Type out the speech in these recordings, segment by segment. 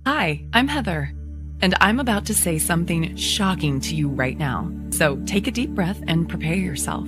Hi, I'm Heather, and I'm about to say something shocking to you right now. So take a deep breath and prepare yourself.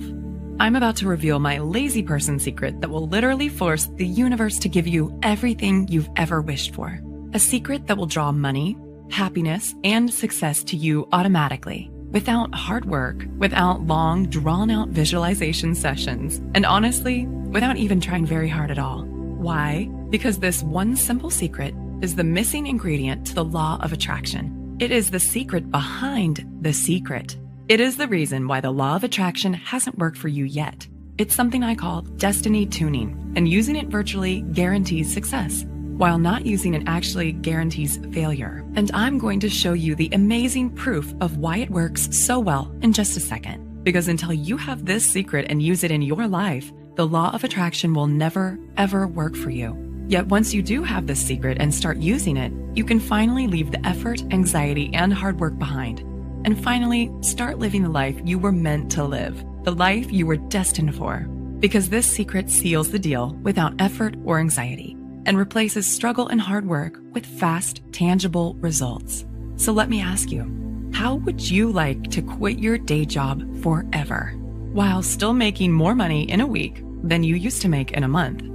I'm about to reveal my lazy person secret that will literally force the universe to give you everything you've ever wished for. A secret that will draw money, happiness, and success to you automatically, without hard work, without long, drawn-out visualization sessions, and honestly, without even trying very hard at all. Why? Because this one simple secret is the missing ingredient to the law of attraction. It is the secret behind the secret. It is the reason why the law of attraction hasn't worked for you yet. It's something I call destiny tuning, and using it virtually guarantees success, while not using it actually guarantees failure. And I'm going to show you the amazing proof of why it works so well in just a second. Because until you have this secret and use it in your life, the law of attraction will never, ever work for you. Yet once you do have this secret and start using it, you can finally leave the effort, anxiety, and hard work behind. And finally, start living the life you were meant to live, the life you were destined for. Because this secret seals the deal without effort or anxiety, and replaces struggle and hard work with fast, tangible results. So let me ask you, how would you like to quit your day job forever, while still making more money in a week than you used to make in a month?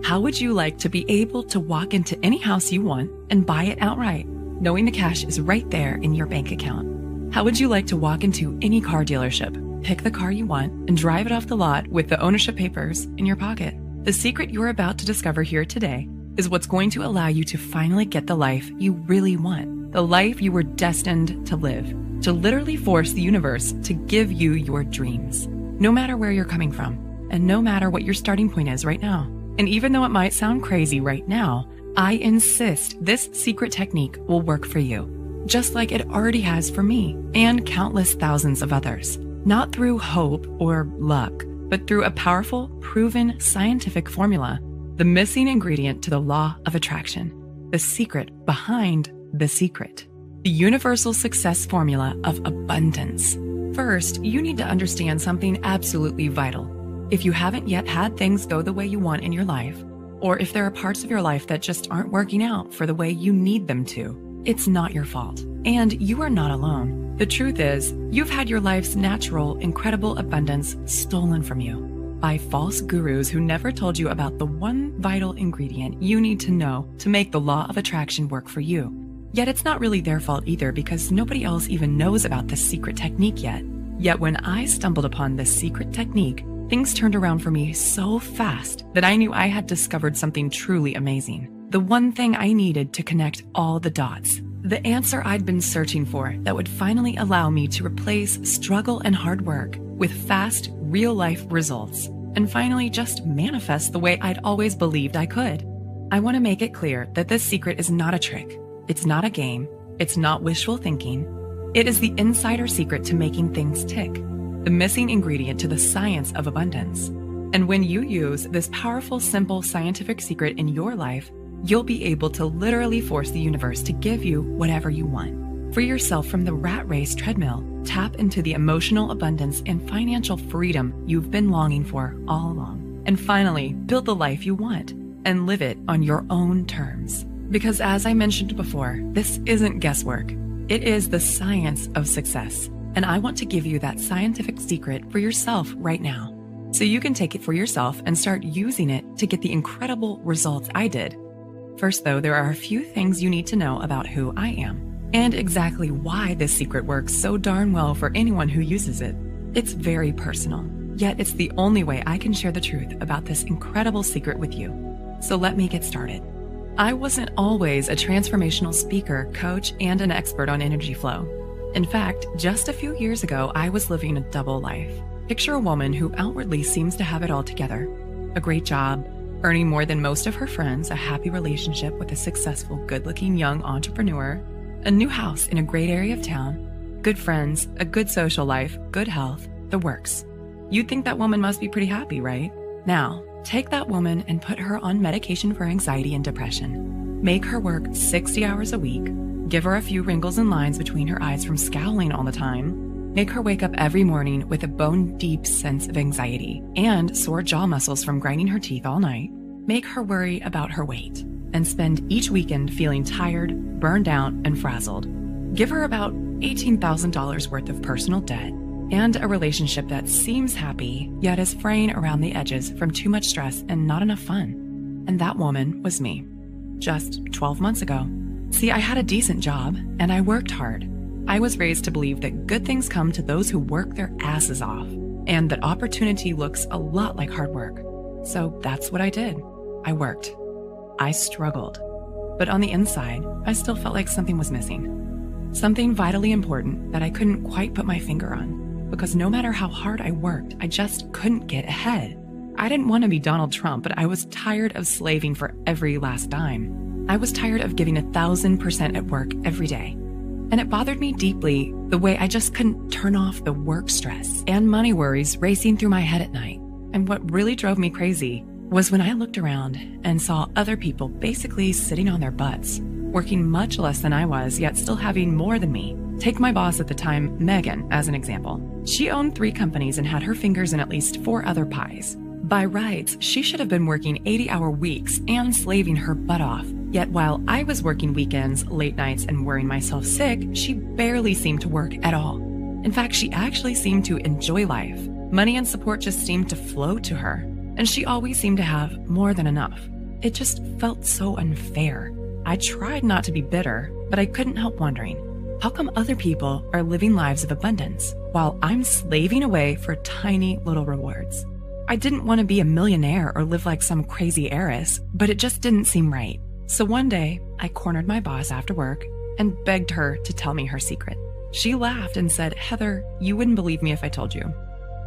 How would you like to be able to walk into any house you want and buy it outright, knowing the cash is right there in your bank account? How would you like to walk into any car dealership, pick the car you want, and drive it off the lot with the ownership papers in your pocket? The secret you're about to discover here today is what's going to allow you to finally get the life you really want, the life you were destined to live, to literally force the universe to give you your dreams, no matter where you're coming from, and no matter what your starting point is right now. And even though it might sound crazy right now, I insist this secret technique will work for you, just like it already has for me and countless thousands of others. Not through hope or luck, but through a powerful, proven scientific formula, the missing ingredient to the law of attraction, the secret behind the secret, the universal success formula of abundance. First, you need to understand something absolutely vital. If you haven't yet had things go the way you want in your life, or if there are parts of your life that just aren't working out for the way you need them to, it's not your fault. And you are not alone. The truth is, you've had your life's natural, incredible abundance stolen from you by false gurus who never told you about the one vital ingredient you need to know to make the law of attraction work for you. Yet it's not really their fault either, because nobody else even knows about this secret technique yet. Yet when I stumbled upon this secret technique, things turned around for me so fast that I knew I had discovered something truly amazing. The one thing I needed to connect all the dots. The answer I'd been searching for that would finally allow me to replace struggle and hard work with fast, real-life results, and finally just manifest the way I'd always believed I could. I want to make it clear that this secret is not a trick. It's not a game. It's not wishful thinking. It is the insider secret to making things tick, the missing ingredient to the science of abundance. And when you use this powerful, simple scientific secret in your life, you'll be able to literally force the universe to give you whatever you want. Free yourself from the rat race treadmill. Tap into the emotional abundance and financial freedom you've been longing for all along. And finally, build the life you want and live it on your own terms. Because as I mentioned before, this isn't guesswork. It is the science of success. And I want to give you that scientific secret for yourself right now, so you can take it for yourself and start using it to get the incredible results I did. First, though, there are a few things you need to know about who I am, and exactly why this secret works so darn well for anyone who uses it. It's very personal, yet it's the only way I can share the truth about this incredible secret with you. So let me get started. I wasn't always a transformational speaker, coach, and an expert on energy flow. In fact, just a few years ago, I was living a double life. Picture a woman who outwardly seems to have it all together. A great job, earning more than most of her friends, a happy relationship with a successful, good-looking young entrepreneur, a new house in a great area of town, good friends, a good social life, good health, the works. You'd think that woman must be pretty happy, right? Now, take that woman and put her on medication for anxiety and depression. Make her work 60 hours a week. Give her a few wrinkles and lines between her eyes from scowling all the time. Make her wake up every morning with a bone-deep sense of anxiety and sore jaw muscles from grinding her teeth all night. Make her worry about her weight. and spend each weekend feeling tired, burned out, and frazzled. Give her about $18,000 worth of personal debt and a relationship that seems happy, yet is fraying around the edges from too much stress and not enough fun. And that woman was me, just 12 months ago. See, I had a decent job, and I worked hard. I was raised to believe that good things come to those who work their asses off, and that opportunity looks a lot like hard work. So that's what I did. I worked. I struggled. But on the inside, I still felt like something was missing. Something vitally important that I couldn't quite put my finger on, because no matter how hard I worked, I just couldn't get ahead. I didn't want to be Donald Trump, but I was tired of slaving for every last dime. I was tired of giving 1,000% at work every day. And it bothered me deeply the way I just couldn't turn off the work stress and money worries racing through my head at night. And what really drove me crazy was when I looked around and saw other people basically sitting on their butts, working much less than I was, yet still having more than me. Take my boss at the time, Megan, as an example. She owned 3 companies and had her fingers in at least 4 other pies. By rights, she should have been working 80-hour weeks and slaving her butt off. Yet while I was working weekends, late nights, and worrying myself sick, she barely seemed to work at all. In fact, she actually seemed to enjoy life. Money and support just seemed to flow to her, and she always seemed to have more than enough. It just felt so unfair. I tried not to be bitter, but I couldn't help wondering, how come other people are living lives of abundance while I'm slaving away for tiny little rewards? I didn't want to be a millionaire or live like some crazy heiress, but it just didn't seem right. So one day, I cornered my boss after work and begged her to tell me her secret. She laughed and said, "Heather, you wouldn't believe me if I told you."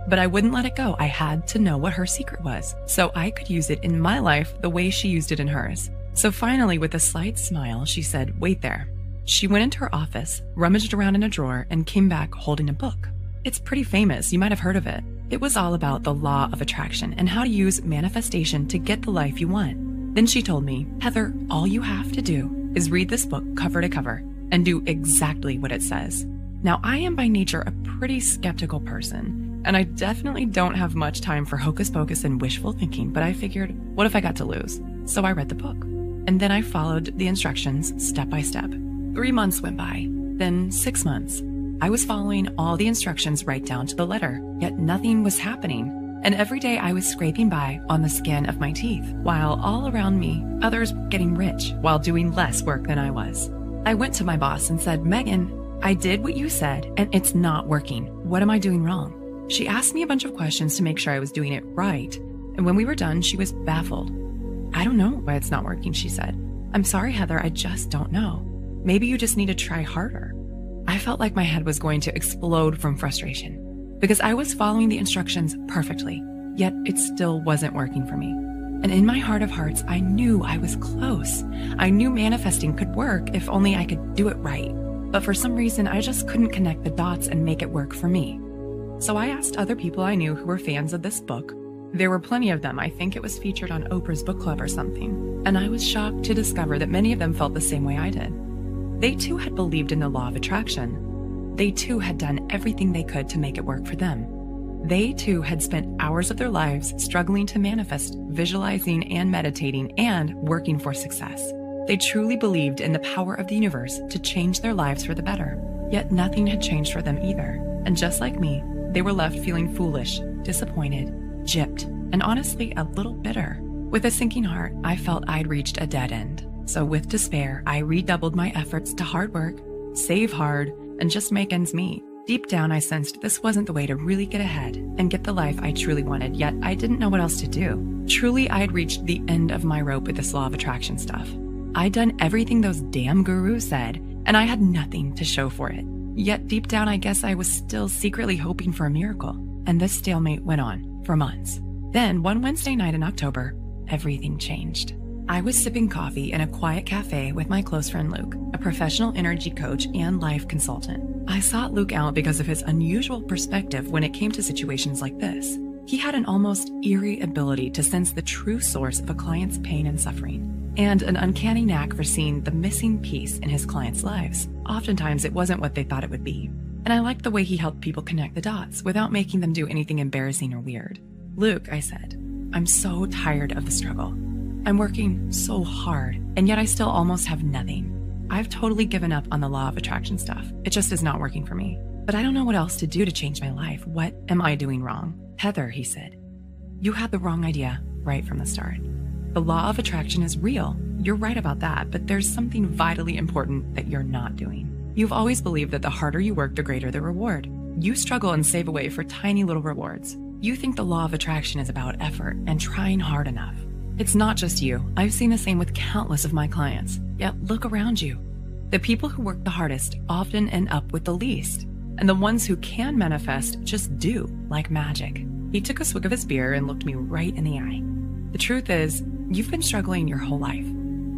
But I wouldn't let it go. I had to know what her secret was, so I could use it in my life the way she used it in hers. So finally, with a slight smile, she said, "Wait there." She went into her office, rummaged around in a drawer, and came back holding a book. It's pretty famous. You might have heard of it. It was all about the law of attraction and how to use manifestation to get the life you want. Then she told me, "Heather, all you have to do is read this book cover to cover and do exactly what it says." Now, I am by nature a pretty skeptical person, and I definitely don't have much time for hocus pocus and wishful thinking, but I figured, what if I got to lose? So I read the book. And then I followed the instructions step by step. 3 months went by, then 6 months. I was following all the instructions right down to the letter, yet nothing was happening. And every day I was scraping by on the skin of my teeth, while all around me, others were getting rich while doing less work than I was. I went to my boss and said, "Megan, I did what you said, and it's not working. What am I doing wrong?" She asked me a bunch of questions to make sure I was doing it right. And when we were done, she was baffled. "I don't know why it's not working," she said. "I'm sorry, Heather, I just don't know. Maybe you just need to try harder." I felt like my head was going to explode from frustration because I was following the instructions perfectly, yet it still wasn't working for me. And in my heart of hearts, I knew I was close. I knew manifesting could work if only I could do it right. But for some reason, I just couldn't connect the dots and make it work for me. So I asked other people I knew who were fans of this book. There were plenty of them. I think it was featured on Oprah's book club or something. And I was shocked to discover that many of them felt the same way I did. They too had believed in the law of attraction. They too had done everything they could to make it work for them. They too had spent hours of their lives struggling to manifest, visualizing and meditating and working for success. They truly believed in the power of the universe to change their lives for the better. Yet nothing had changed for them either. And just like me, they were left feeling foolish, disappointed, gypped, and honestly a little bitter. With a sinking heart, I felt I'd reached a dead end. So with despair, I redoubled my efforts to hard work, save hard, and just make ends meet. Deep down, I sensed this wasn't the way to really get ahead and get the life I truly wanted, yet I didn't know what else to do. Truly, I had reached the end of my rope with this law of attraction stuff. I'd done everything those damn gurus said, and I had nothing to show for it. Yet deep down, I guess I was still secretly hoping for a miracle. And this stalemate went on for months. Then, one Wednesday night in October, everything changed. I was sipping coffee in a quiet cafe with my close friend Luke, a professional energy coach and life consultant. I sought Luke out because of his unusual perspective when it came to situations like this. He had an almost eerie ability to sense the true source of a client's pain and suffering, and an uncanny knack for seeing the missing piece in his clients' lives. Oftentimes, it wasn't what they thought it would be. And I liked the way he helped people connect the dots without making them do anything embarrassing or weird. "Luke," I said, "I'm so tired of the struggle. I'm working so hard, and yet I still almost have nothing. I've totally given up on the law of attraction stuff. It just is not working for me. But I don't know what else to do to change my life. What am I doing wrong? Heather, he said, you had the wrong idea right from the start. The law of attraction is real. You're right about that, but there's something vitally important that you're not doing. You've always believed that the harder you work, the greater the reward. You struggle and save away for tiny little rewards. You think the law of attraction is about effort and trying hard enough. It's not just you. I've seen the same with countless of my clients. Yet look around you. The people who work the hardest often end up with the least. And the ones who can manifest just do, like magic. He took a swig of his beer and looked me right in the eye. The truth is, you've been struggling your whole life.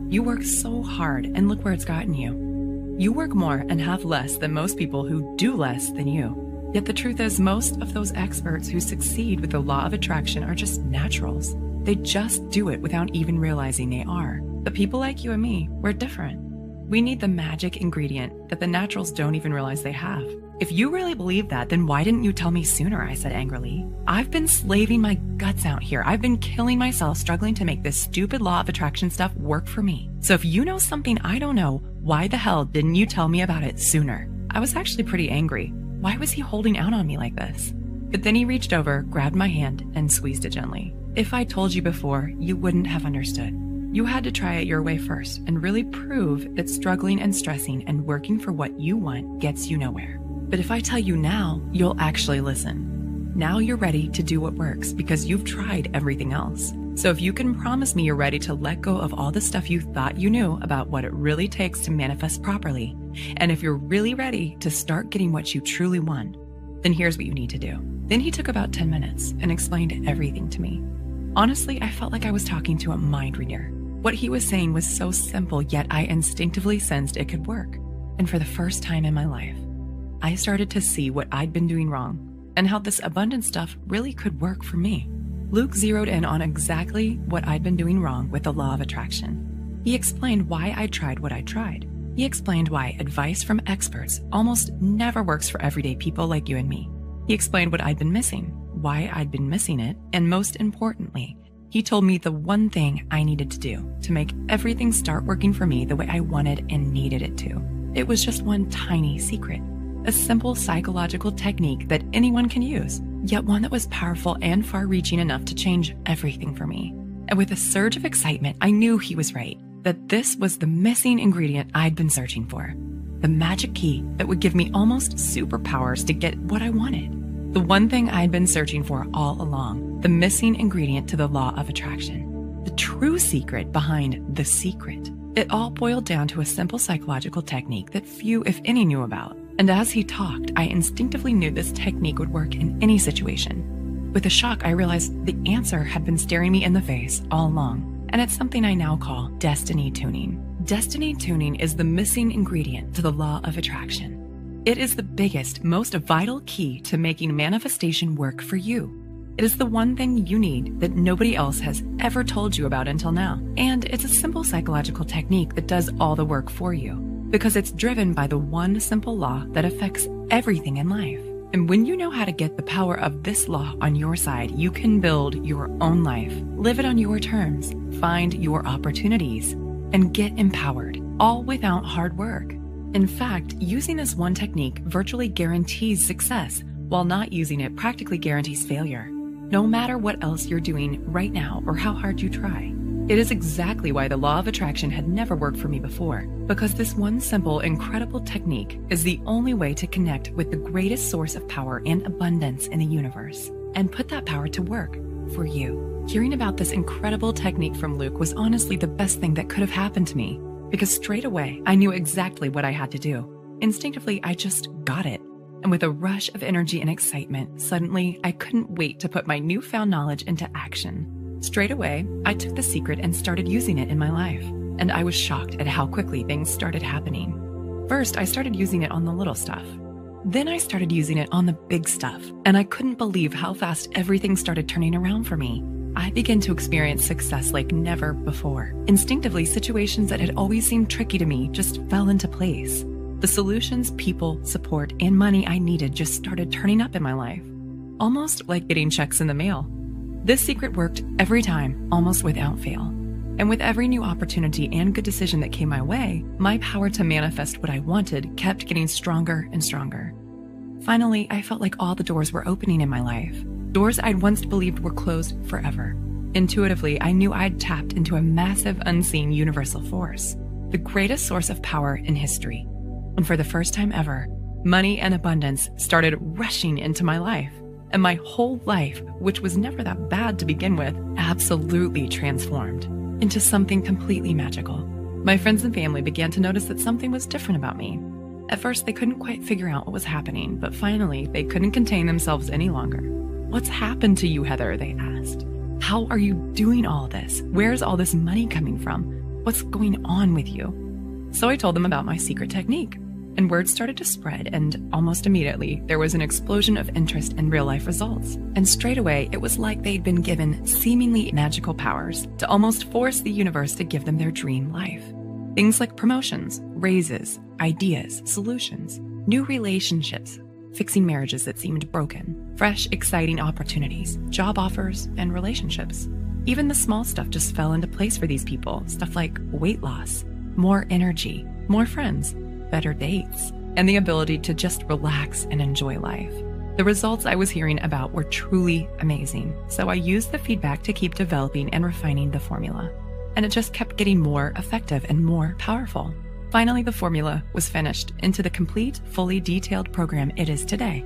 You work so hard, and look where it's gotten you. You work more and have less than most people who do less than you. Yet the truth is, most of those experts who succeed with the law of attraction are just naturals. They just do it without even realizing they are. But people like you and me, we're different. We need the magic ingredient that the naturals don't even realize they have. If you really believe that, then why didn't you tell me sooner? I said angrily. I've been slaving my guts out here. I've been killing myself struggling to make this stupid law of attraction stuff work for me. So if you know something I don't know, why the hell didn't you tell me about it sooner? I was actually pretty angry. Why was he holding out on me like this? But then he reached over, grabbed my hand, and squeezed it gently. If I told you before, you wouldn't have understood. You had to try it your way first and really prove that struggling and stressing and working for what you want gets you nowhere. But if I tell you now, you'll actually listen. Now you're ready to do what works because you've tried everything else. So if you can promise me you're ready to let go of all the stuff you thought you knew about what it really takes to manifest properly, and if you're really ready to start getting what you truly want, then here's what you need to do. Then he took about 10 minutes and explained everything to me. Honestly, I felt like I was talking to a mind reader. What he was saying was so simple, yet I instinctively sensed it could work. And for the first time in my life, I started to see what I'd been doing wrong and how this abundant stuff really could work for me. Luke zeroed in on exactly what I'd been doing wrong with the law of attraction. He explained why I tried what I tried. He explained why advice from experts almost never works for everyday people like you and me. He explained what I'd been missing, why I'd been missing it, and most importantly, he told me the one thing I needed to do to make everything start working for me the way I wanted and needed it to. It was just one tiny secret, a simple psychological technique that anyone can use, yet one that was powerful and far-reaching enough to change everything for me. And with a surge of excitement, I knew he was right, that this was the missing ingredient I'd been searching for, the magic key that would give me almost superpowers to get what I wanted. The one thing I'd been searching for all along, the missing ingredient to the law of attraction, the true secret behind the secret. It all boiled down to a simple psychological technique that few, if any, knew about. And as he talked, I instinctively knew this technique would work in any situation. With a shock, I realized the answer had been staring me in the face all along, and it's something I now call destiny tuning. Destiny tuning is the missing ingredient to the law of attraction. It is the biggest, most vital key to making manifestation work for you. It is the one thing you need that nobody else has ever told you about until now. And it's a simple psychological technique that does all the work for you because it's driven by the one simple law that affects everything in life. And when you know how to get the power of this law on your side, you can build your own life, live it on your terms, find your opportunities, and get empowered, all without hard work. In fact, using this one technique virtually guarantees success, while not using it practically guarantees failure, no matter what else you're doing right now or how hard you try. It is exactly why the law of attraction had never worked for me before, because this one simple, incredible technique is the only way to connect with the greatest source of power and abundance in the universe, and put that power to work for you. Hearing about this incredible technique from Luke was honestly the best thing that could have happened to me, because straight away, I knew exactly what I had to do. Instinctively, I just got it. And with a rush of energy and excitement, suddenly, I couldn't wait to put my newfound knowledge into action. Straight away, I took the secret and started using it in my life. And I was shocked at how quickly things started happening. First, I started using it on the little stuff. Then I started using it on the big stuff. And I couldn't believe how fast everything started turning around for me. I began to experience success like never before. Instinctively, situations that had always seemed tricky to me just fell into place. The solutions, people, support, and money I needed just started turning up in my life, almost like getting checks in the mail. This secret worked every time, almost without fail. And with every new opportunity and good decision that came my way, my power to manifest what I wanted kept getting stronger and stronger. Finally, I felt like all the doors were opening in my life. Doors I'd once believed were closed forever. Intuitively, I knew I'd tapped into a massive, unseen universal force, the greatest source of power in history. And for the first time ever, money and abundance started rushing into my life. And my whole life, which was never that bad to begin with, absolutely transformed into something completely magical. My friends and family began to notice that something was different about me. At first, they couldn't quite figure out what was happening, but finally, they couldn't contain themselves any longer. "What's happened to you, Heather?" they asked. "How are you doing all this? Where's all this money coming from? What's going on with you?" So I told them about my secret technique, and word started to spread, and almost immediately, there was an explosion of interest in real-life results. And straight away, it was like they'd been given seemingly magical powers to almost force the universe to give them their dream life. Things like promotions, raises, ideas, solutions, new relationships, fixing marriages that seemed broken, fresh, exciting opportunities, job offers, and relationships. Even the small stuff just fell into place for these people, stuff like weight loss, more energy, more friends, better dates, and the ability to just relax and enjoy life. The results I was hearing about were truly amazing, so I used the feedback to keep developing and refining the formula. And it just kept getting more effective and more powerful. Finally, the formula was finished into the complete, fully detailed program it is today.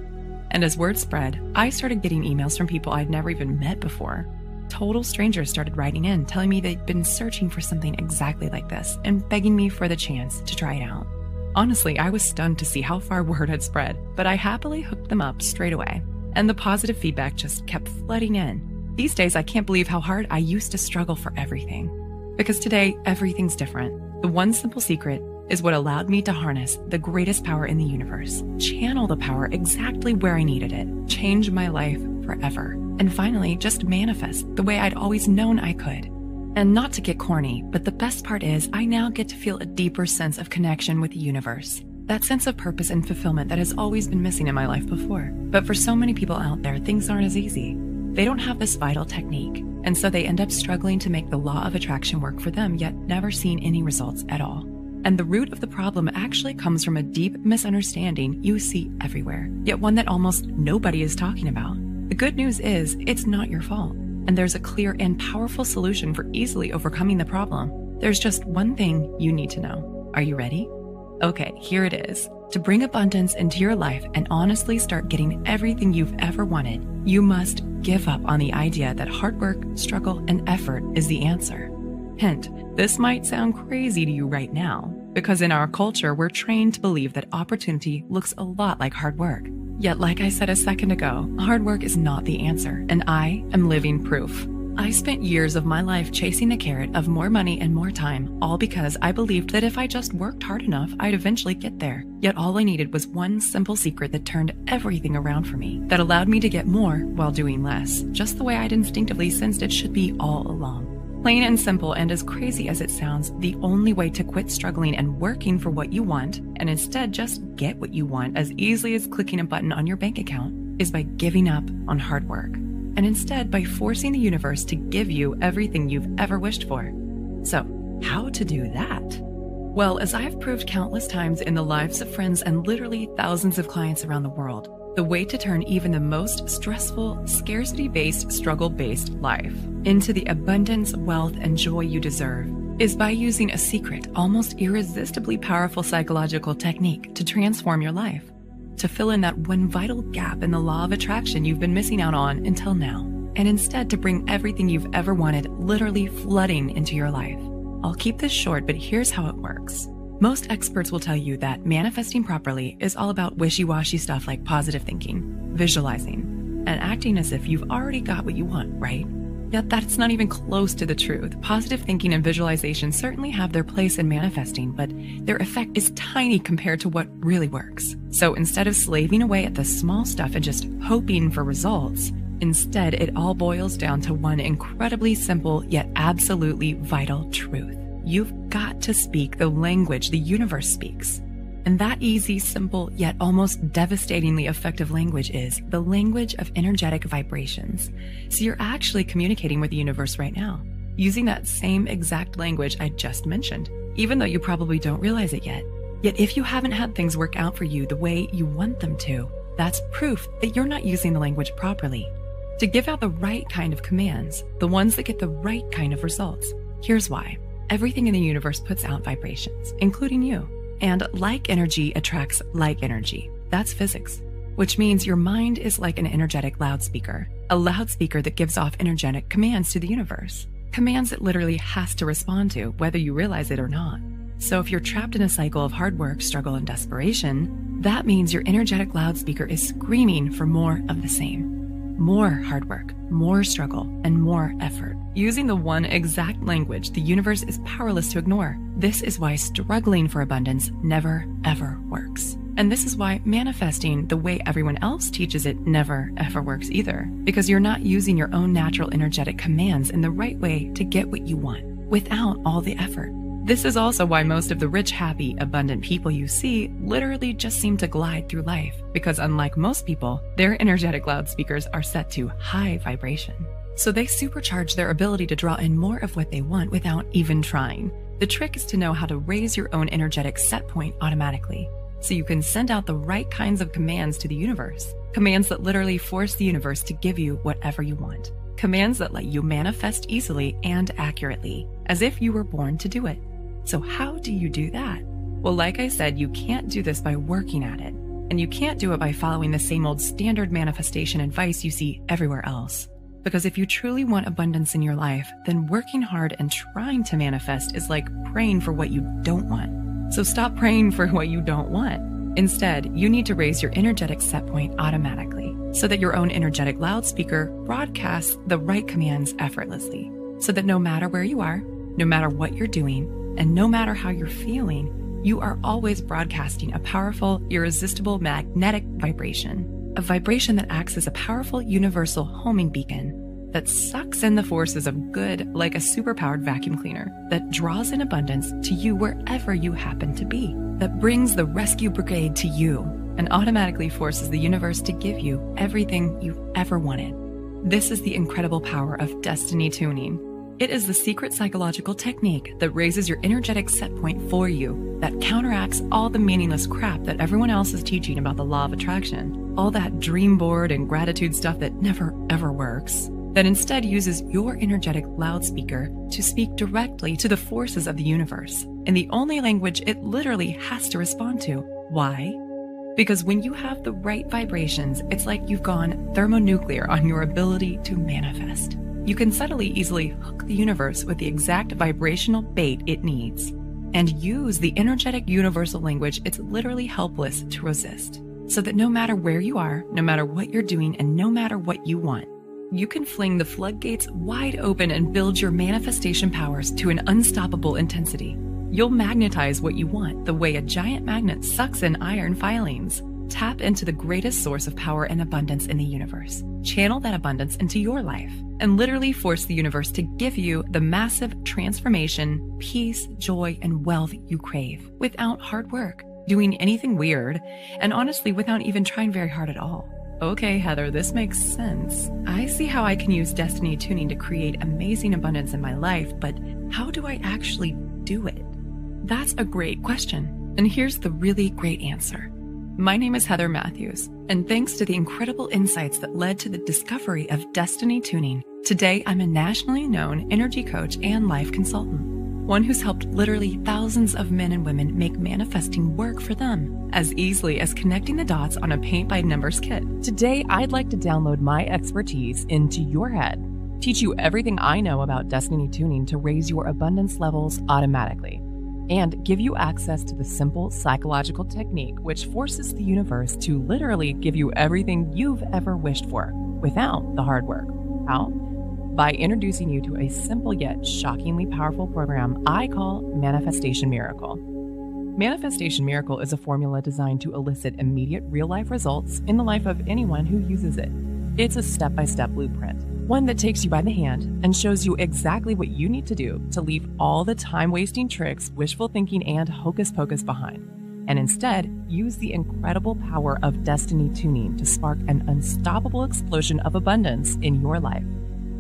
And as word spread, I started getting emails from people I'd never even met before. Total strangers started writing in, telling me they'd been searching for something exactly like this and begging me for the chance to try it out. Honestly, I was stunned to see how far word had spread, but I happily hooked them up straight away. And the positive feedback just kept flooding in. These days, I can't believe how hard I used to struggle for everything. Because today, everything's different. The one simple secret is what allowed me to harness the greatest power in the universe, channel the power exactly where I needed it, change my life forever, and finally just manifest the way I'd always known I could. And not to get corny, but the best part is I now get to feel a deeper sense of connection with the universe. That sense of purpose and fulfillment that has always been missing in my life before. But for so many people out there, things aren't as easy. They don't have this vital technique, and so they end up struggling to make the law of attraction work for them, yet never seeing any results at all. And the root of the problem actually comes from a deep misunderstanding you see everywhere, yet one that almost nobody is talking about. The good news is, it's not your fault, and there's a clear and powerful solution for easily overcoming the problem. There's just one thing you need to know. Are you ready? Okay, here it is. To bring abundance into your life and honestly start getting everything you've ever wanted, you must give up on the idea that hard work, struggle, and effort is the answer. Hint, this might sound crazy to you right now, because in our culture, we're trained to believe that opportunity looks a lot like hard work. Yet, like I said a second ago, hard work is not the answer, and I am living proof. I spent years of my life chasing the carrot of more money and more time, all because I believed that if I just worked hard enough, I'd eventually get there. Yet all I needed was one simple secret that turned everything around for me, that allowed me to get more while doing less, just the way I'd instinctively sensed it should be all along. Plain and simple, and as crazy as it sounds, the only way to quit struggling and working for what you want, and instead just get what you want as easily as clicking a button on your bank account, is by giving up on hard work. And instead by forcing the universe to give you everything you've ever wished for. So, how to do that? Well, as I have proved countless times in the lives of friends and literally thousands of clients around the world, the way to turn even the most stressful, scarcity-based, struggle-based life into the abundance, wealth, and joy you deserve is by using a secret, almost irresistibly powerful psychological technique to transform your life, to fill in that one vital gap in the law of attraction you've been missing out on until now, and instead to bring everything you've ever wanted literally flooding into your life. I'll keep this short, but here's how it works. Most experts will tell you that manifesting properly is all about wishy-washy stuff like positive thinking, visualizing, and acting as if you've already got what you want, right? Yet that's not even close to the truth. Positive thinking and visualization certainly have their place in manifesting, but their effect is tiny compared to what really works. So instead of slaving away at the small stuff and just hoping for results, instead it all boils down to one incredibly simple yet absolutely vital truth. You've got to speak the language the universe speaks. And that easy, simple, yet almost devastatingly effective language is the language of energetic vibrations. So you're actually communicating with the universe right now. using that same exact language I just mentioned, even though you probably don't realize it yet. Yet if you haven't had things work out for you the way you want them to, that's proof that you're not using the language properly. To give out the right kind of commands, the ones that get the right kind of results. Here's why. Everything in the universe puts out vibrations, including you. And like energy attracts like energy. That's physics. Which means your mind is like an energetic loudspeaker. A loudspeaker that gives off energetic commands to the universe. Commands it literally has to respond to, whether you realize it or not. So if you're trapped in a cycle of hard work, struggle, and desperation, that means your energetic loudspeaker is screaming for more of the same. More hard work, more struggle, and more effort. Using the one exact language the universe is powerless to ignore. This is why struggling for abundance never, ever works. And this is why manifesting the way everyone else teaches it never, ever works either. Because you're not using your own natural energetic commands in the right way to get what you want, without all the effort. This is also why most of the rich, happy, abundant people you see literally just seem to glide through life, because unlike most people, their energetic loudspeakers are set to high vibration. So they supercharge their ability to draw in more of what they want without even trying. The trick is to know how to raise your own energetic set point automatically, so you can send out the right kinds of commands to the universe. Commands that literally force the universe to give you whatever you want. Commands that let you manifest easily and accurately, as if you were born to do it. So how do you do that? Well, like I said, you can't do this by working at it. And you can't do it by following the same old standard manifestation advice you see everywhere else. Because if you truly want abundance in your life, then working hard and trying to manifest is like praying for what you don't want. So stop praying for what you don't want. Instead, you need to raise your energetic set point automatically, so that your own energetic loudspeaker broadcasts the right commands effortlessly. So that no matter where you are, no matter what you're doing, and no matter how you're feeling, you are always broadcasting a powerful, irresistible magnetic vibration. A vibration that acts as a powerful universal homing beacon that sucks in the forces of good like a superpowered vacuum cleaner, that draws in abundance to you wherever you happen to be, that brings the rescue brigade to you and automatically forces the universe to give you everything you've ever wanted. This is the incredible power of destiny tuning. It is the secret psychological technique that raises your energetic set point for you, that counteracts all the meaningless crap that everyone else is teaching about the law of attraction, all that dream board and gratitude stuff that never ever works, that instead uses your energetic loudspeaker to speak directly to the forces of the universe in the only language it literally has to respond to. Why? Because when you have the right vibrations, it's like you've gone thermonuclear on your ability to manifest. You can subtly, easily hook the universe with the exact vibrational bait it needs and use the energetic universal language it's literally helpless to resist. So that no matter where you are, no matter what you're doing, and no matter what you want, you can fling the floodgates wide open and build your manifestation powers to an unstoppable intensity. You'll magnetize what you want the way a giant magnet sucks in iron filings. Tap into the greatest source of power and abundance in the universe. Channel that abundance into your life and literally force the universe to give you the massive transformation, peace, joy, and wealth you crave without hard work, doing anything weird, and honestly without even trying very hard at all. Okay, Heather, this makes sense. I see how I can use destiny tuning to create amazing abundance in my life, but how do I actually do it? That's a great question. And here's the really great answer. My name is Heather Mathews, and thanks to the incredible insights that led to the discovery of destiny tuning, today I'm a nationally known energy coach and life consultant, one who's helped literally thousands of men and women make manifesting work for them as easily as connecting the dots on a paint-by-numbers kit. Today, I'd like to download my expertise into your head, teach you everything I know about destiny tuning to raise your abundance levels automatically, and give you access to the simple psychological technique which forces the universe to literally give you everything you've ever wished for without the hard work. How? By introducing you to a simple yet shockingly powerful program I call Manifestation Miracle. Manifestation Miracle is a formula designed to elicit immediate real-life results in the life of anyone who uses it. It's a step-by-step blueprint, one that takes you by the hand and shows you exactly what you need to do to leave all the time-wasting tricks, wishful thinking, and hocus pocus behind, and instead use the incredible power of destiny tuning to spark an unstoppable explosion of abundance in your life.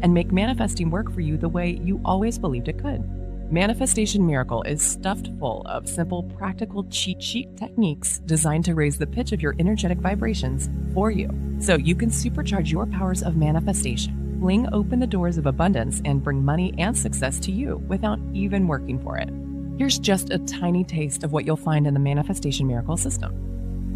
and make manifesting work for you the way you always believed it could. Manifestation Miracle is stuffed full of simple, practical cheat sheet techniques designed to raise the pitch of your energetic vibrations for you, so you can supercharge your powers of manifestation, fling open the doors of abundance, and bring money and success to you without even working for it. Here's just a tiny taste of what you'll find in the Manifestation Miracle system.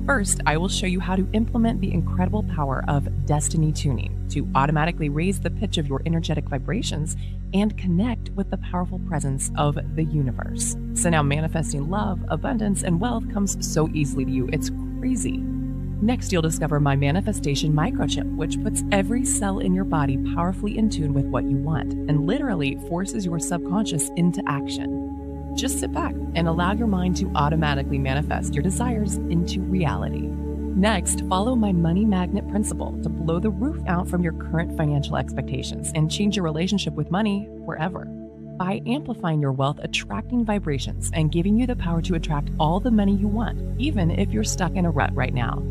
First, I will show you how to implement the incredible power of destiny tuning to automatically raise the pitch of your energetic vibrations and connect with the powerful presence of the universe. So now manifesting love, abundance, and wealth comes so easily to you, it's crazy. Next, you'll discover my manifestation microchip, which puts every cell in your body powerfully in tune with what you want and literally forces your subconscious into action. Just sit back and allow your mind to automatically manifest your desires into reality. Next, follow my money magnet principle to blow the roof out from your current financial expectations and change your relationship with money forever. By amplifying your wealth attracting vibrations and giving you the power to attract all the money you want, even if you're stuck in a rut right now.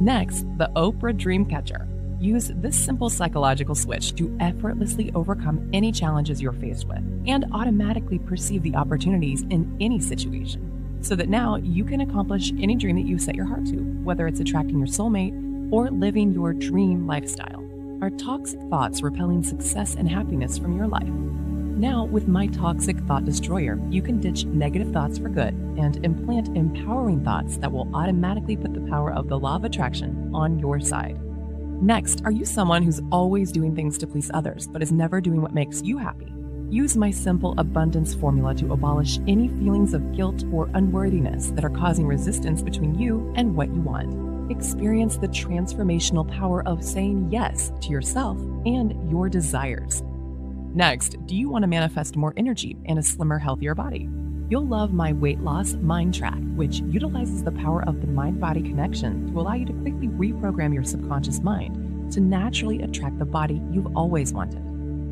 Next, the Oprah Dream Catcher. Use this simple psychological switch to effortlessly overcome any challenges you're faced with and automatically perceive the opportunities in any situation, so that now you can accomplish any dream that you set your heart to, whether it's attracting your soulmate or living your dream lifestyle. Are toxic thoughts repelling success and happiness from your life? Now, with my Toxic Thought Destroyer, you can ditch negative thoughts for good and implant empowering thoughts that will automatically put the power of the law of attraction on your side. Next, are you someone who's always doing things to please others, but is never doing what makes you happy? Use my simple abundance formula to abolish any feelings of guilt or unworthiness that are causing resistance between you and what you want. Experience the transformational power of saying yes to yourself and your desires. Next, do you want to manifest more energy and a slimmer, healthier body? You'll love my weight loss mind track, which utilizes the power of the mind-body connection to allow you to quickly reprogram your subconscious mind to naturally attract the body you've always wanted.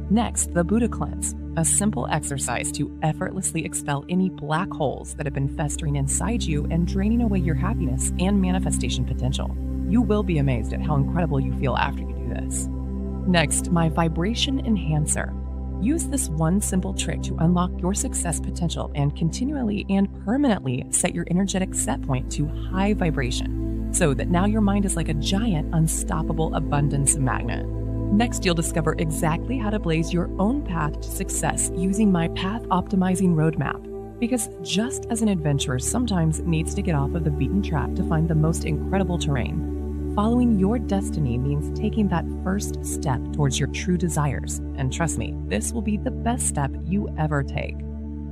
Next, the Buddha Cleanse, a simple exercise to effortlessly expel any black holes that have been festering inside you and draining away your happiness and manifestation potential. You will be amazed at how incredible you feel after you do this. Next, my Vibration Enhancer. Use this one simple trick to unlock your success potential and continually and permanently set your energetic set point to high vibration, so that now your mind is like a giant, unstoppable abundance magnet. Next, you'll discover exactly how to blaze your own path to success using my Path Optimizing Roadmap. Because just as an adventurer sometimes needs to get off of the beaten track to find the most incredible terrain, following your destiny means taking that first step towards your true desires. And trust me, this will be the best step you ever take.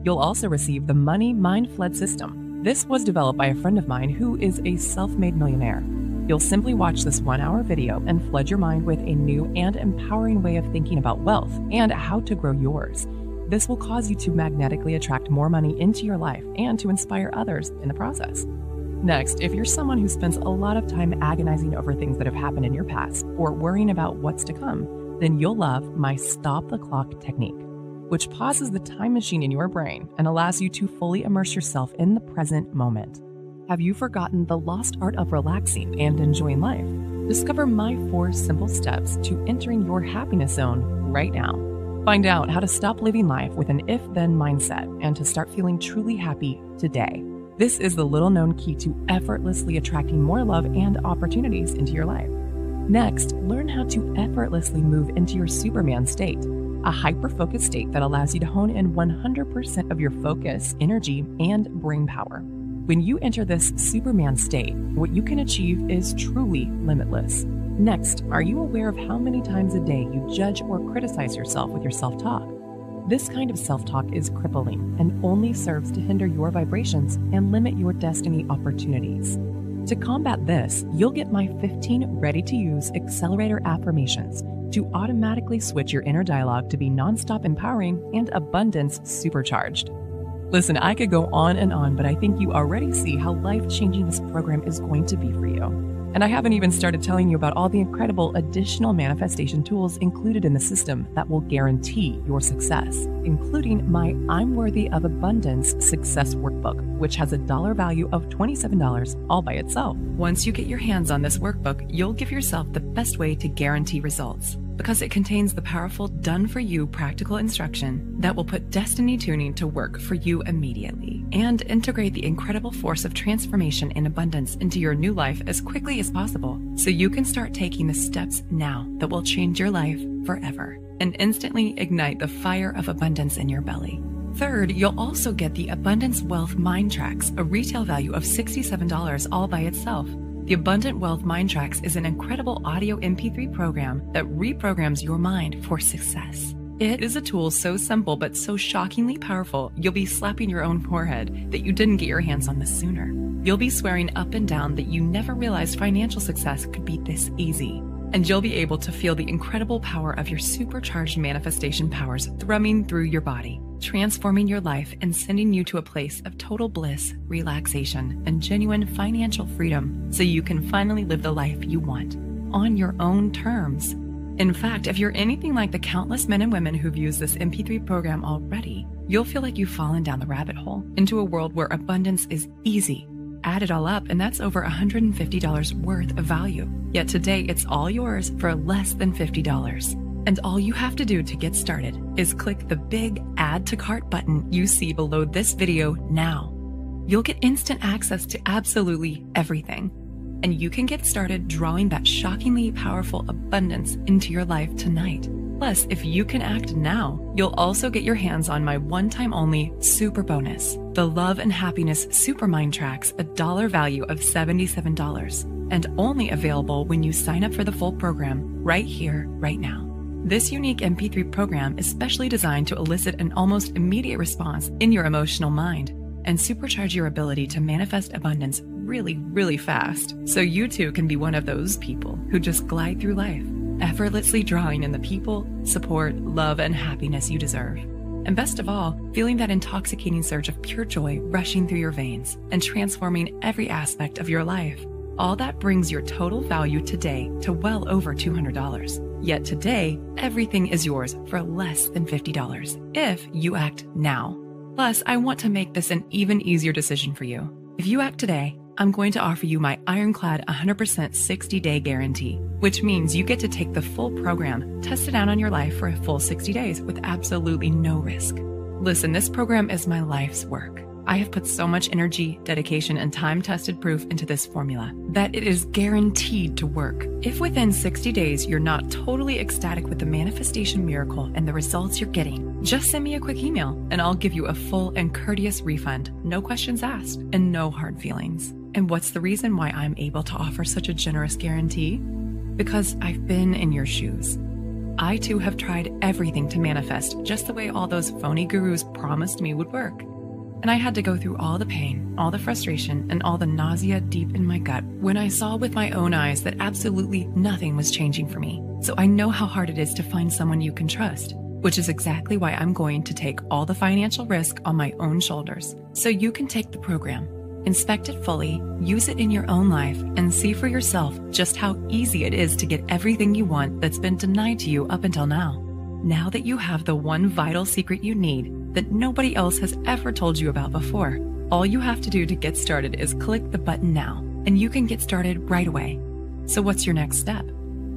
You'll also receive the Money Mind Flood System. This was developed by a friend of mine who is a self-made millionaire. You'll simply watch this 1-hour video and flood your mind with a new and empowering way of thinking about wealth and how to grow yours. This will cause you to magnetically attract more money into your life and to inspire others in the process. Next, if you're someone who spends a lot of time agonizing over things that have happened in your past or worrying about what's to come, then you'll love my Stop the Clock technique, which pauses the time machine in your brain and allows you to fully immerse yourself in the present moment. Have you forgotten the lost art of relaxing and enjoying life? Discover my 4 simple steps to entering your happiness zone right now. Find out how to stop living life with an if-then mindset and to start feeling truly happy today. This is the little-known key to effortlessly attracting more love and opportunities into your life. Next, learn how to effortlessly move into your Superman state, a hyper-focused state that allows you to hone in 100% of your focus, energy, and brain power. When you enter this Superman state, what you can achieve is truly limitless. Next, are you aware of how many times a day you judge or criticize yourself with your self-talk? This kind of self-talk is crippling and only serves to hinder your vibrations and limit your destiny opportunities. To combat this, you'll get my 15 ready-to-use accelerator affirmations to automatically switch your inner dialogue to be nonstop empowering and abundance supercharged. Listen, I could go on and on, but I think you already see how life-changing this program is going to be for you. And I haven't even started telling you about all the incredible additional manifestation tools included in the system that will guarantee your success, including my I'm Worthy of Abundance Success Workbook, which has a dollar value of $27 all by itself. Once you get your hands on this workbook, you'll give yourself the best way to guarantee results. because it contains the powerful done-for-you practical instruction that will put destiny tuning to work for you immediately and integrate the incredible force of transformation and abundance into your new life as quickly as possible so you can start taking the steps now that will change your life forever and instantly ignite the fire of abundance in your belly. Third, you'll also get the Abundance Wealth Mind Tracks, a retail value of $67 all by itself. The Abundant Wealth Mind Tracks is an incredible audio MP3 program that reprograms your mind for success. It is a tool so simple but so shockingly powerful, you'll be slapping your own forehead that you didn't get your hands on this sooner. You'll be swearing up and down that you never realized financial success could be this easy. And you'll be able to feel the incredible power of your supercharged manifestation powers thrumming through your body, transforming your life and sending you to a place of total bliss, relaxation, and genuine financial freedom so you can finally live the life you want on your own terms. In fact, if you're anything like the countless men and women who've used this MP3 program already, you'll feel like you've fallen down the rabbit hole into a world where abundance is easy. Add it all up, and that's over $150 worth of value. Yet today, it's all yours for less than $50. And all you have to do to get started is click the big Add to Cart button you see below this video now. You'll get instant access to absolutely everything. And you can get started drawing that shockingly powerful abundance into your life tonight. Plus, if you can act now, you'll also get your hands on my one-time only super bonus, the Love and Happiness Super Mind Tracks, a dollar value of $77, and only available when you sign up for the full program right here, right now. This unique MP3 program is specially designed to elicit an almost immediate response in your emotional mind and supercharge your ability to manifest abundance really, really fast, so you too can be one of those people who just glide through life, effortlessly drawing in the people, support, love, and happiness you deserve. And best of all, feeling that intoxicating surge of pure joy rushing through your veins and transforming every aspect of your life. All that brings your total value today to well over $200. Yet today, everything is yours for less than $50 if you act now. Plus, I want to make this an even easier decision for you. If you act today, I'm going to offer you my ironclad 100% 60-day guarantee, which means you get to take the full program, test it out on your life for a full 60 days with absolutely no risk. Listen, this program is my life's work. I have put so much energy, dedication, and time-tested proof into this formula that it is guaranteed to work. If within 60 days you're not totally ecstatic with the manifestation miracle and the results you're getting, just send me a quick email and I'll give you a full and courteous refund, no questions asked, and no hard feelings. And what's the reason why I'm able to offer such a generous guarantee? Because I've been in your shoes. I too have tried everything to manifest just the way all those phony gurus promised me would work. And I had to go through all the pain, all the frustration, and all the nausea deep in my gut when I saw with my own eyes that absolutely nothing was changing for me. So I know how hard it is to find someone you can trust, which is exactly why I'm going to take all the financial risk on my own shoulders. So you can take the program, inspect it fully, use it in your own life, and see for yourself just how easy it is to get everything you want that's been denied to you up until now. Now that you have the one vital secret you need that nobody else has ever told you about before, all you have to do to get started is click the button now, and you can get started right away. So what's your next step?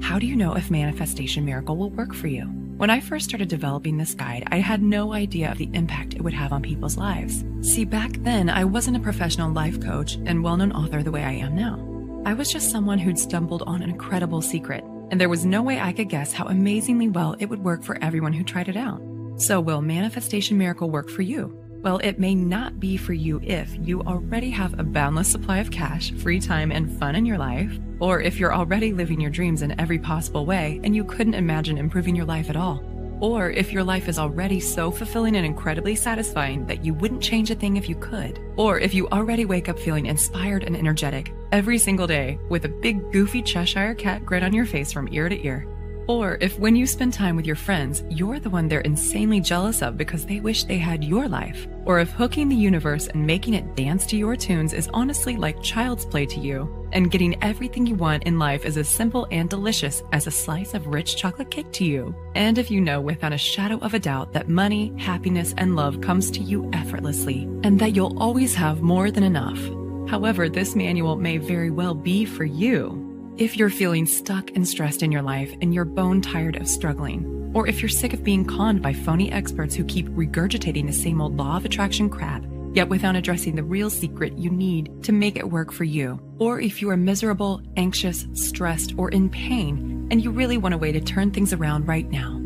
How do you know if Manifestation Miracle will work for you? When I first started developing this guide, I had no idea of the impact it would have on people's lives. See, back then, I wasn't a professional life coach and well-known author the way I am now. I was just someone who'd stumbled on an incredible secret, and there was no way I could guess how amazingly well it would work for everyone who tried it out. So will Manifestation Miracle work for you? Well, it may not be for you if you already have a boundless supply of cash, free time, and fun in your life, or if you're already living your dreams in every possible way and you couldn't imagine improving your life at all, or if your life is already so fulfilling and incredibly satisfying that you wouldn't change a thing if you could, or if you already wake up feeling inspired and energetic every single day with a big goofy Cheshire cat grin on your face from ear to ear. Or if when you spend time with your friends, you're the one they're insanely jealous of because they wish they had your life. Or if hooking the universe and making it dance to your tunes is honestly like child's play to you, and getting everything you want in life is as simple and delicious as a slice of rich chocolate cake to you. And if you know without a shadow of a doubt that money, happiness, and love comes to you effortlessly, and that you'll always have more than enough. However, this manual may very well be for you. If you're feeling stuck and stressed in your life and you're bone tired of struggling, or if you're sick of being conned by phony experts who keep regurgitating the same old law of attraction crap, yet without addressing the real secret you need to make it work for you, or if you are miserable, anxious, stressed, or in pain, and you really want a way to turn things around right now,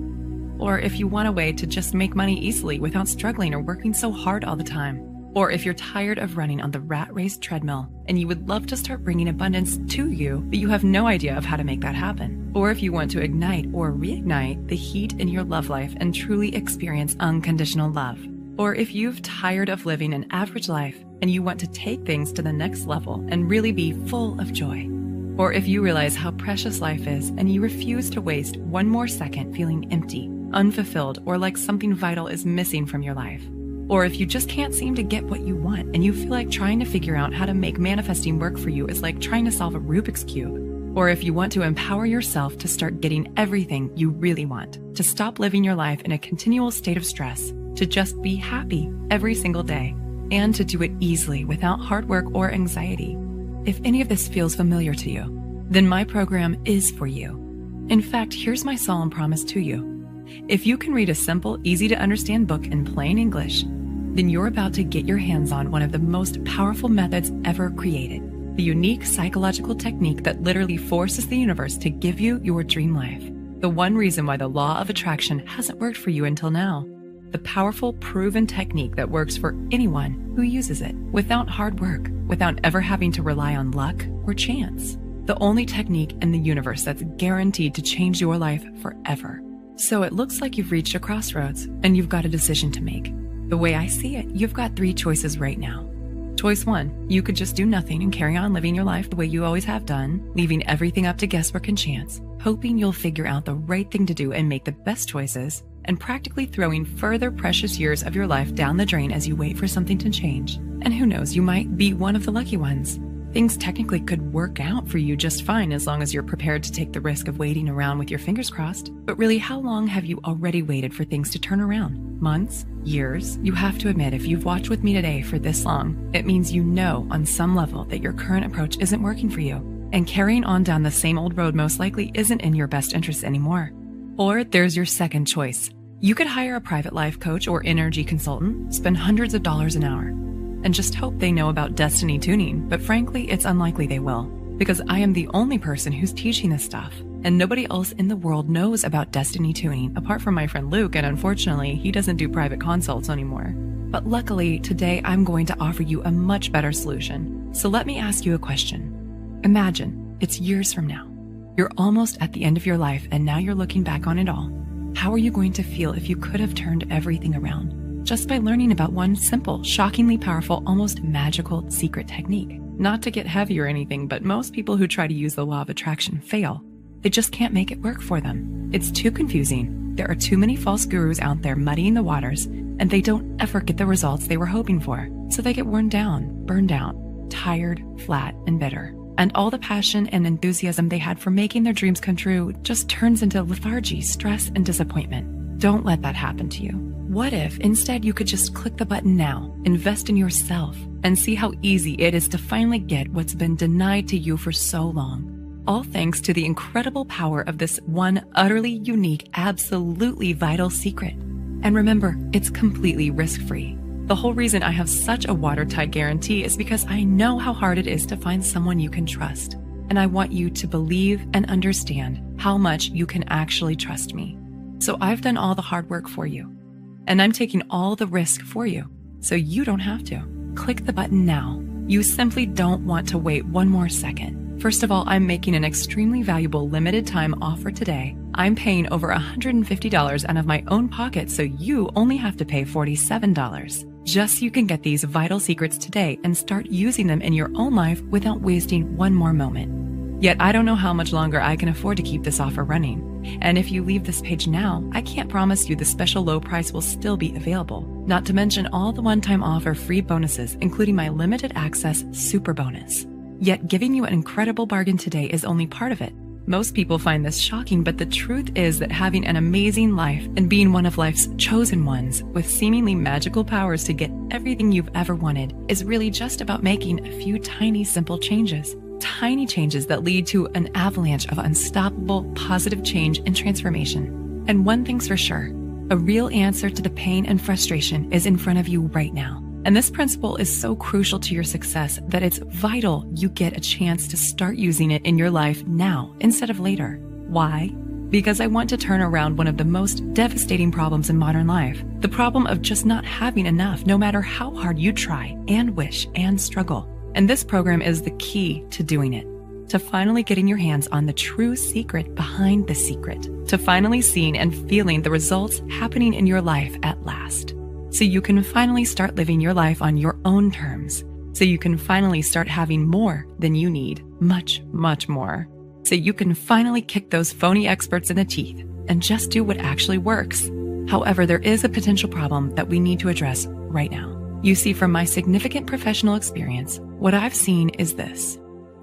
or if you want a way to just make money easily without struggling or working so hard all the time, or if you're tired of running on the rat race treadmill and you would love to start bringing abundance to you, but you have no idea of how to make that happen, or if you want to ignite or reignite the heat in your love life and truly experience unconditional love, or if you've tired of living an average life and you want to take things to the next level and really be full of joy, or if you realize how precious life is and you refuse to waste one more second feeling empty, unfulfilled, or like something vital is missing from your life, or if you just can't seem to get what you want and you feel like trying to figure out how to make manifesting work for you is like trying to solve a Rubik's Cube, or if you want to empower yourself to start getting everything you really want, to stop living your life in a continual state of stress, to just be happy every single day, and to do it easily without hard work or anxiety. If any of this feels familiar to you, then my program is for you. In fact, here's my solemn promise to you. If you can read a simple, easy to understand book in plain English, then you're about to get your hands on one of the most powerful methods ever created, the unique psychological technique that literally forces the universe to give you your dream life. The one reason why the law of attraction hasn't worked for you until now. The powerful, proven technique that works for anyone who uses it, without hard work, without ever having to rely on luck or chance. The only technique in the universe that's guaranteed to change your life forever. So it looks like you've reached a crossroads and you've got a decision to make. The way I see it, you've got 3 choices right now. Choice 1, you could just do nothing and carry on living your life the way you always have done, leaving everything up to guesswork and chance, hoping you'll figure out the right thing to do and make the best choices, and practically throwing further precious years of your life down the drain as you wait for something to change. And who knows, you might be one of the lucky ones. Things technically could work out for you just fine as long as you're prepared to take the risk of waiting around with your fingers crossed. But really, how long have you already waited for things to turn around? Months? Years? You have to admit, if you've watched with me today for this long, it means you know on some level that your current approach isn't working for you. And carrying on down the same old road most likely isn't in your best interest anymore. Or there's your second choice. You could hire a private life coach or energy consultant, spend hundreds of dollars an hour, and just hope they know about destiny tuning, but frankly, it's unlikely they will, because I am the only person who's teaching this stuff, and nobody else in the world knows about destiny tuning apart from my friend Luke, and unfortunately, he doesn't do private consults anymore. But luckily, today I'm going to offer you a much better solution. So let me ask you a question. Imagine it's years from now. You're almost at the end of your life, and now you're looking back on it all. How are you going to feel if you could have turned everything around? Just by learning about one simple, shockingly powerful, almost magical secret technique. Not to get heavy or anything, but most people who try to use the law of attraction fail. They just can't make it work for them. It's too confusing. There are too many false gurus out there muddying the waters, and they don't ever get the results they were hoping for. So they get worn down, burned out, tired, flat, and bitter. And all the passion and enthusiasm they had for making their dreams come true just turns into lethargy, stress, and disappointment. Don't let that happen to you. What if instead you could just click the button now, invest in yourself, and see how easy it is to finally get what's been denied to you for so long? All thanks to the incredible power of this one utterly unique, absolutely vital secret. And remember, it's completely risk-free. The whole reason I have such a watertight guarantee is because I know how hard it is to find someone you can trust. And I want you to believe and understand how much you can actually trust me. So I've done all the hard work for you. And I'm taking all the risk for you, so you don't have to. Click the button now. You simply don't want to wait one more second. First of all, I'm making an extremely valuable limited time offer today. I'm paying over $150 out of my own pocket, so you only have to pay $47. Just so you can get these vital secrets today and start using them in your own life without wasting one more moment. Yet I don't know how much longer I can afford to keep this offer running. And if you leave this page now, I can't promise you the special low price will still be available. Not to mention all the one-time offer free bonuses, including my limited access super bonus. Yet giving you an incredible bargain today is only part of it. Most people find this shocking, but the truth is that having an amazing life and being one of life's chosen ones with seemingly magical powers to get everything you've ever wanted is really just about making a few tiny, simple changes. tiny changes that lead to an avalanche of unstoppable positive change and transformation. And one thing's for sure, a real answer to the pain and frustration is in front of you right now. And this principle is so crucial to your success that it's vital you get a chance to start using it in your life now instead of later. Why? Because I want to turn around one of the most devastating problems in modern life, the problem of just not having enough no matter how hard you try and wish and struggle. And this program is the key to doing it, to finally getting your hands on the true secret behind the secret, to finally seeing and feeling the results happening in your life at last. So you can finally start living your life on your own terms. So you can finally start having more than you need, much, much more. So you can finally kick those phony experts in the teeth and just do what actually works. However, there is a potential problem that we need to address right now. You see, from my significant professional experience, what I've seen is this.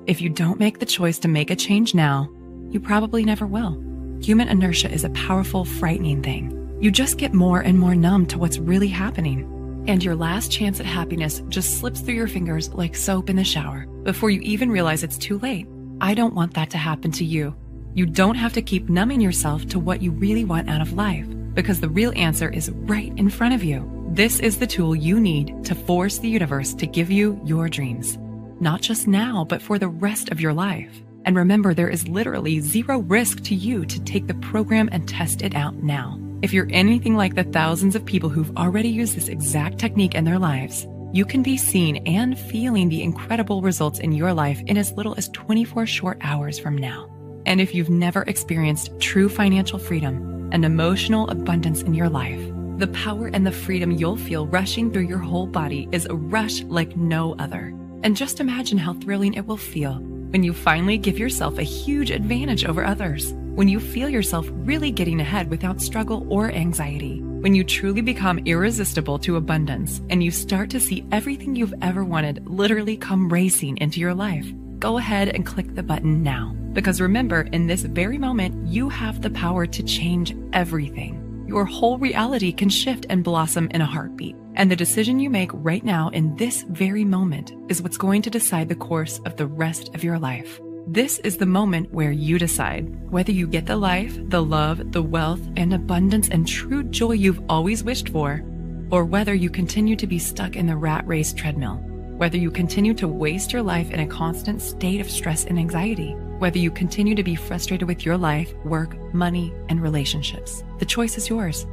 If you don't make the choice to make a change now, you probably never will. Human inertia is a powerful, frightening thing. You just get more and more numb to what's really happening. And your last chance at happiness just slips through your fingers like soap in the shower before you even realize it's too late. I don't want that to happen to you. You don't have to keep numbing yourself to what you really want out of life, because the real answer is right in front of you. This is the tool you need to force the universe to give you your dreams. Not just now, but for the rest of your life. And remember, there is literally zero risk to you to take the program and test it out now. If you're anything like the thousands of people who've already used this exact technique in their lives, you can be seeing and feeling the incredible results in your life in as little as 24 short hours from now. And if you've never experienced true financial freedom and emotional abundance in your life, the power and the freedom you'll feel rushing through your whole body is a rush like no other. And just imagine how thrilling it will feel when you finally give yourself a huge advantage over others, when you feel yourself really getting ahead without struggle or anxiety, when you truly become irresistible to abundance and you start to see everything you've ever wanted literally come racing into your life. Go ahead and click the button now, because remember, in this very moment, you have the power to change everything. Your whole reality can shift and blossom in a heartbeat. And the decision you make right now in this very moment is what's going to decide the course of the rest of your life. This is the moment where you decide whether you get the life, the love, the wealth, and abundance and true joy you've always wished for, or whether you continue to be stuck in the rat race treadmill, whether you continue to waste your life in a constant state of stress and anxiety, whether you continue to be frustrated with your life, work, money, and relationships. The choice is yours,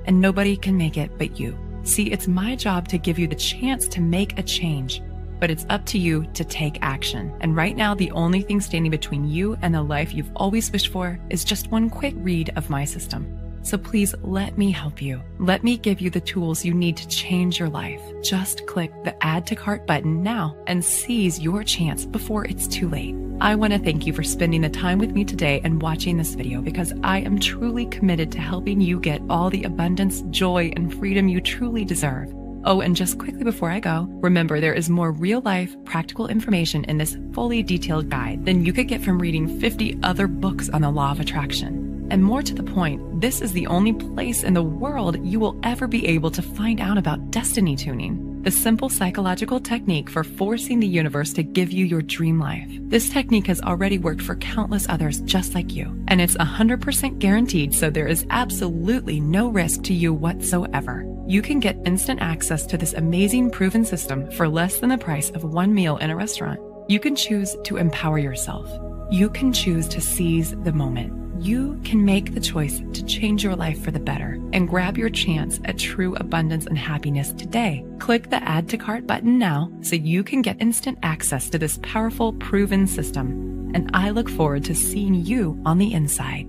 and nobody can make it but you. See, it's my job to give you the chance to make a change, but it's up to you to take action. And right now, the only thing standing between you and the life you've always wished for is just one quick read of my system. So please let me help you. Let me give you the tools you need to change your life. Just click the Add to Cart button now and seize your chance before it's too late. I want to thank you for spending the time with me today and watching this video, because I am truly committed to helping you get all the abundance, joy, and freedom you truly deserve. Oh, and just quickly before I go, remember there is more real-life, practical information in this fully detailed guide than you could get from reading 50 other books on the law of attraction. And more to the point, this is the only place in the world you will ever be able to find out about destiny tuning, the simple psychological technique for forcing the universe to give you your dream life. This technique has already worked for countless others just like you, and it's 100% guaranteed, so there is absolutely no risk to you whatsoever. You can get instant access to this amazing proven system for less than the price of one meal in a restaurant. You can choose to empower yourself. You can choose to seize the moment. You can make the choice to change your life for the better and grab your chance at true abundance and happiness today. Click the Add to Cart button now so you can get instant access to this powerful, proven system. And I look forward to seeing you on the inside.